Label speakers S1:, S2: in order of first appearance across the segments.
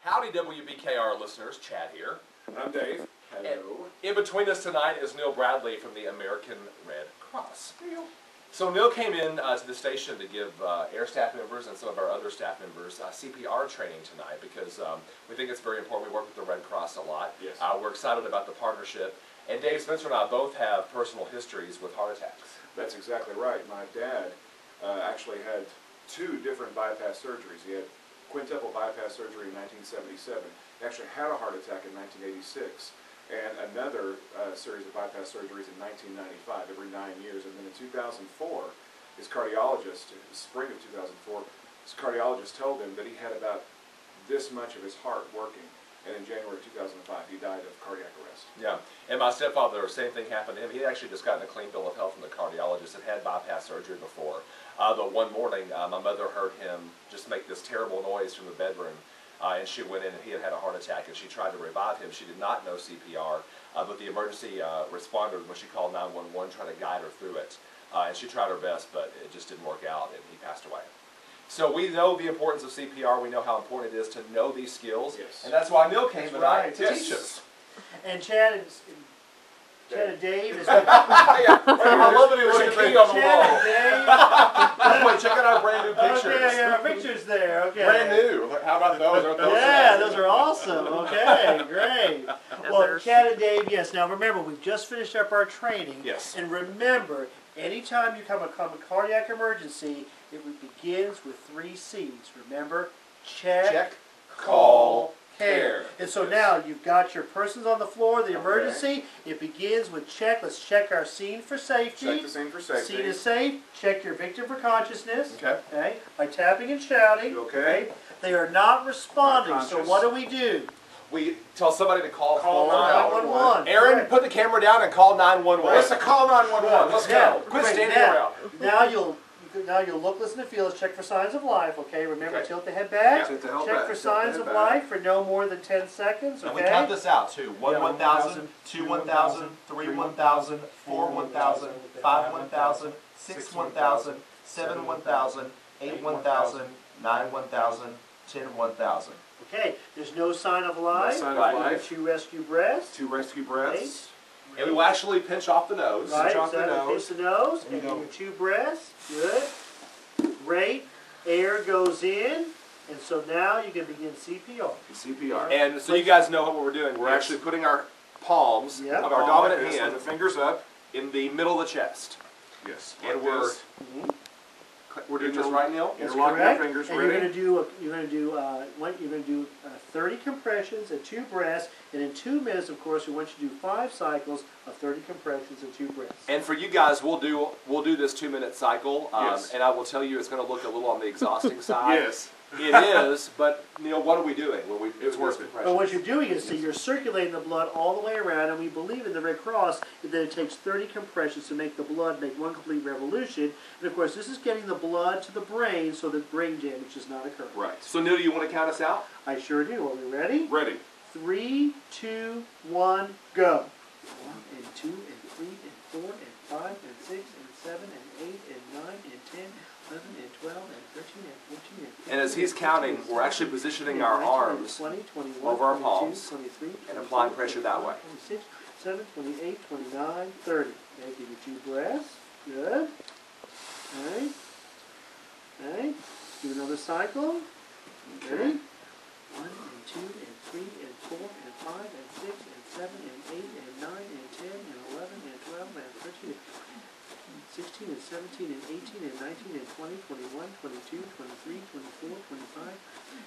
S1: Howdy WBKR listeners, Chad here.
S2: I'm Dave. Hello.
S1: In between us tonight is Neil Bradley from the American Red Cross. So Neil came in to the station to give air staff members and some of our other staff members CPR training tonight because we think it's very important. We work with the Red Cross a lot.
S2: Yes.
S1: We're excited about the partnership. And Dave Spencer and I both have personal histories with heart attacks.
S2: That's exactly right. My dad actually had 2 different bypass surgeries. He had quintuple bypass surgery in 1977. He actually had a heart attack in 1986. And another series of bypass surgeries in 1995, every 9 years. And then in 2004, his cardiologist, in the spring of 2004, his cardiologist told him that he had about this much of his heart working. And in January of 2005, he died of cardiac arrest.
S1: Yeah, and my stepfather, the same thing happened to him. He had actually just gotten a clean bill of health from the cardiologist and had bypass surgery before. But one morning, my mother heard him just make this terrible noise from the bedroom. And she went in and he had had a heart attack and she tried to revive him. She did not know CPR, but the emergency responder, when she called 911, tried to guide her through it. And she tried her best, but it just didn't work out and he passed away. So we know the importance of CPR. We know how important it is to know these skills.
S2: Yes.
S1: And that's why Neil came tonight to teach us.
S3: And Chad and Dave is...
S1: I love that he was a king on the wall. Wait, check out our brand new pictures.
S3: Okay, yeah, our pictures there. Okay.
S1: Brand new. How about those? Aren't those
S3: Yeah, those are awesome. Okay, great. Well, Chad and Dave, yes. Now remember, we've just finished up our training.
S1: Yes.
S3: And remember, anytime you come across a cardiac emergency, it begins with 3 C's. Remember, check, call, care. And so now you've got your persons on the floor, the emergency. It begins with check. Let's check our scene for safety.
S2: Check the scene for safety.
S3: Scene is safe. Check your victim for consciousness.
S1: Okay.
S3: Okay. By tapping and shouting.
S2: Okay.
S3: They are not responding.
S2: Not
S3: so what do?
S1: We tell somebody to call
S3: 911.
S1: Aaron, put the camera down and call 911.
S2: Let's call 911.
S1: Let's
S3: Yeah.
S1: go. Quit
S3: Great.
S1: standing around.
S3: Now you'll look, listen, and feel. Let's check for signs of life. Okay. Remember,
S1: Okay.
S3: tilt the head back.
S2: Tilt the head
S3: Check
S2: back.
S3: for
S2: Tilt the
S3: signs
S2: head
S3: of
S2: back.
S3: life for no more than 10 seconds. Okay.
S4: And we count this out too. 1
S3: Yeah.
S4: 1,000, 2 1,000, 3 1,000, 4 1,000, 5 1,000, 6 1,000, 7 1,000, 8 1,000, 9 1,000, 10 1,000.
S3: Okay. There's no sign of life.
S2: No sign of
S1: Right.
S2: life.
S3: 2 rescue breaths.
S2: 2 rescue breaths.
S1: And we will actually pinch off the nose.
S3: Right.
S2: Pinch off the
S3: Exactly.
S2: nose.
S3: Pinch the nose.
S4: There you
S3: And
S4: go.
S3: your 2 breaths. Good. Great. Air goes in. And so now you can begin CPR.
S2: CPR.
S1: And so you guys know what we're doing. We're actually putting our palms
S3: Yep.
S1: of our
S2: Palm
S1: dominant
S2: like this,
S1: hand
S2: with the fingers up.
S1: in the middle of the chest.
S2: Yes.
S1: And
S2: like this.
S1: we're doing this right, Neil?
S3: That's
S2: Interlock your
S3: correct.
S2: fingers.
S3: And
S2: Ready?
S3: you're going to do 30 compressions and 2 breaths, and in 2 minutes, of course, we want you to do 5 cycles of 30 compressions and 2 breaths.
S1: And for you guys, we'll do this 2-minute cycle.
S2: Yes.
S1: And I will tell you, it's going to look a little on the exhausting side.
S2: Yes.
S1: It is, but Neil, what are we doing when we
S2: It's worth it.
S1: compressions?
S3: But what you're doing is you're circulating the blood all the way around, and we believe in the Red Cross that it takes 30 compressions to make the blood make 1 complete revolution. And of course, this is getting the blood to the brain so that brain damage does not occur.
S2: Right.
S1: So Neil, you want to count us out?
S3: I sure do. Are we ready?
S2: Ready.
S3: 3, 2, 1, go. 1 and 2 and 3 and 4 and 5 and 6 and 7 and 8 and 9 and 10, 11 and 12 and 13 and 14 and 15.
S1: And as he's counting, we're actually positioning our arms
S3: 20, 21,
S1: over our
S3: 22,
S1: palms
S3: 23,
S1: and applying pressure that way.
S3: 26, 27, 28, 29, 30. Okay, give you 2 breaths. Good. Okay. Okay. Do another cycle. Ready? 1 and 2 and 3 and 4 and 5 and 6 and 7 and 8 and 9 and 10 and 11 and 12 and 13 and 16 and 17 and 18 and 19 and 20, 21, 22, 23, 24, 25,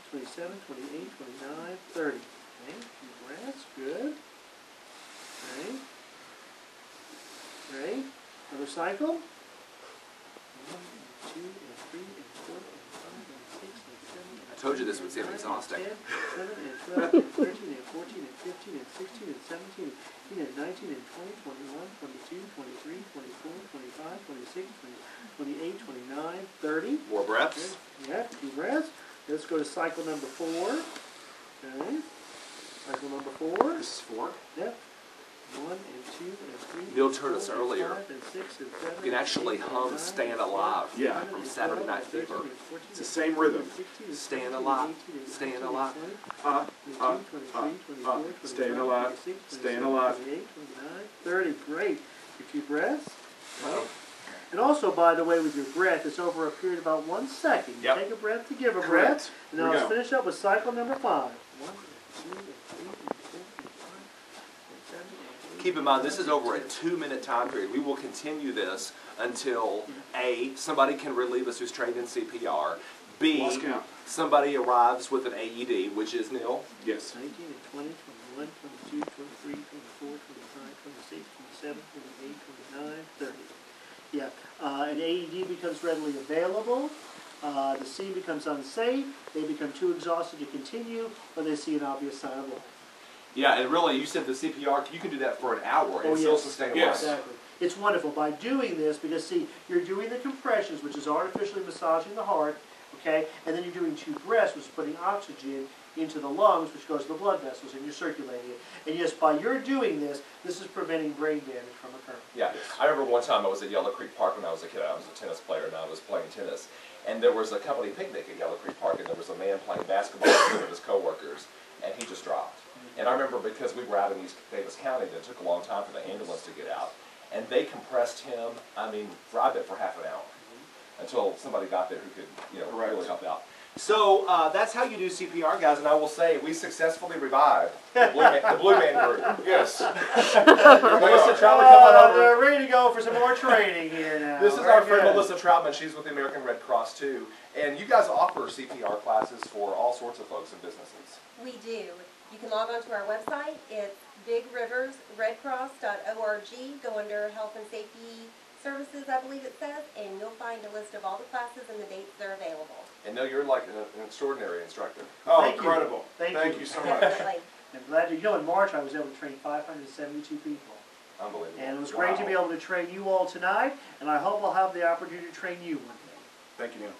S3: 27, 28, 29, 30. Okay, 2 breaths. Good. Okay. Great. Another cycle. 1 and 2 and 3 and 4 and 5 and 6 and 7 and
S1: I told you this would seem exhausting.
S3: 10, 11 and 12 and 13 and 14 and 15 and 16 and 17 and 18 and 19 and 20, 21, 22, 23, 24, 25, 26, 28, 29, 30.
S1: More breaths.
S3: Yeah, 2 breaths. Let's go to cycle number 4. Okay. Cycle number 4.
S2: This is 4.
S3: Yep. 1 and 2 and 3.
S1: Neil told us
S3: 4 and
S1: earlier,
S3: 5 and 6 and 7.
S1: You can actually hum Staying Alive
S2: Yeah.
S1: from Saturday Night Fever.
S2: It's the same rhythm.
S1: Staying alive, staying alive.
S2: Staying alive, staying alive.
S3: 28, 29, 30. Great. Your few breaths.
S1: Wow.
S3: And also, by the way, with your breath, it's over a period of about 1 second. You
S1: Yep.
S3: take a breath to give a
S2: Correct.
S3: breath. And now
S2: Here we
S3: let's
S2: go.
S3: finish up with cycle number 5. 1 and 2 and 3 and 4 and 5 and 7 and 8.
S1: Keep in mind, this is over a 2-minute time period. We will continue this until A, somebody can relieve us who's trained in CPR. B,
S2: Lost count.
S1: somebody arrives with an AED, which is Neil.
S2: Yes.
S3: 19 and 20, 21, 22, 23, 24, 25, 26, 27, 28, 29, 30. Yeah, an AED becomes readily available. The scene becomes unsafe. They become too exhausted to continue, or they see an obvious sign of life.
S1: Yeah, and really, you said the CPR, you can do that for an hour and
S3: Oh,
S1: still
S3: yes.
S1: sustain a
S2: Yes.
S1: life.
S3: Exactly. It's wonderful. By doing this, because see, you're doing the compressions, which is artificially massaging the heart, okay? And then you're doing 2 breaths, which is putting oxygen into the lungs, which goes to the blood vessels, and you're circulating it. And yes, by your doing this, this is preventing brain damage from occurring.
S1: Yeah, I remember one time I was at Yellow Creek Park when I was a kid. I was a tennis player and I was playing tennis. And there was a company picnic at Yellow Creek Park, and there was a man playing basketball with one of his coworkers, and he just dropped. And I remember because we were out in East Davis County, and it took a long time for the ambulance to get out. And they compressed him, I mean, I bet for half an hour until somebody got there who could,
S2: Correct.
S1: really help out. So that's how you do CPR, guys. And I will say we successfully revived the Blue Man Group.
S2: Yes.
S1: Melissa Troutman, come on over.
S3: They're ready to go for some more training here now.
S1: This is
S3: Very
S1: our friend
S3: good.
S1: Melissa Troutman. She's with the American Red Cross too. And you guys offer CPR classes for all sorts of folks and businesses.
S5: We do. You can log on to our website. It's bigriversredcross.org. Go under Health and Safety Services, I believe it says, and you'll find a list of all the classes and the dates they're available.
S1: And Neil, you're like an extraordinary instructor.
S2: Oh,
S3: Thank you.
S2: incredible.
S3: Thank you.
S2: you so much.
S5: Definitely.
S3: I'm glad to, in March I was able to train 572 people.
S1: Unbelievable.
S3: And it was great to be able to train you all tonight, and I hope I'll have the opportunity to train you one day.
S2: Thank you, Neil.